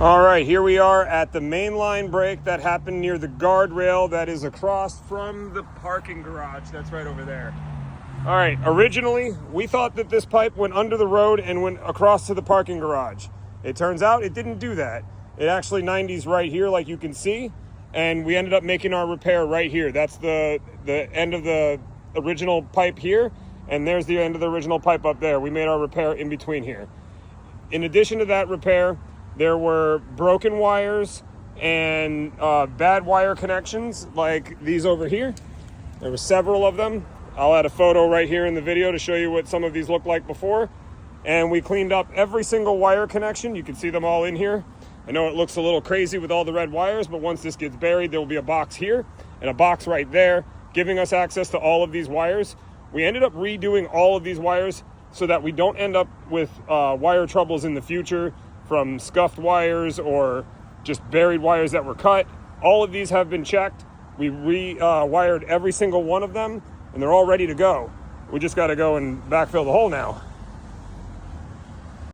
All right, here we are at the main line break that happened near the guardrail that is across from the parking garage that's right over there. All right, originally we thought that this pipe went under the road and went across to the parking garage. It turns out it didn't do that. It actually 90s right here, like you can see, and we ended up making our repair right here. That's the end of the original pipe here, and there's the end of the original pipe up there. We made our repair in between here. In addition to that repair, there were broken wires and bad wire connections like these over here. There were several of them. I'll add a photo right here in the video to show you what some of these looked like before. And we cleaned up every single wire connection. You can see them all in here. I know it looks a little crazy with all the red wires, but once this gets buried, there will be a box here and a box right there, giving us access to all of these wires. We ended up redoing all of these wires so that we don't end up with wire troubles in the future from scuffed wires or just buried wires that were cut. All of these have been checked. We wired every single one of them, and they're all ready to go. We just got to go and backfill the hole now.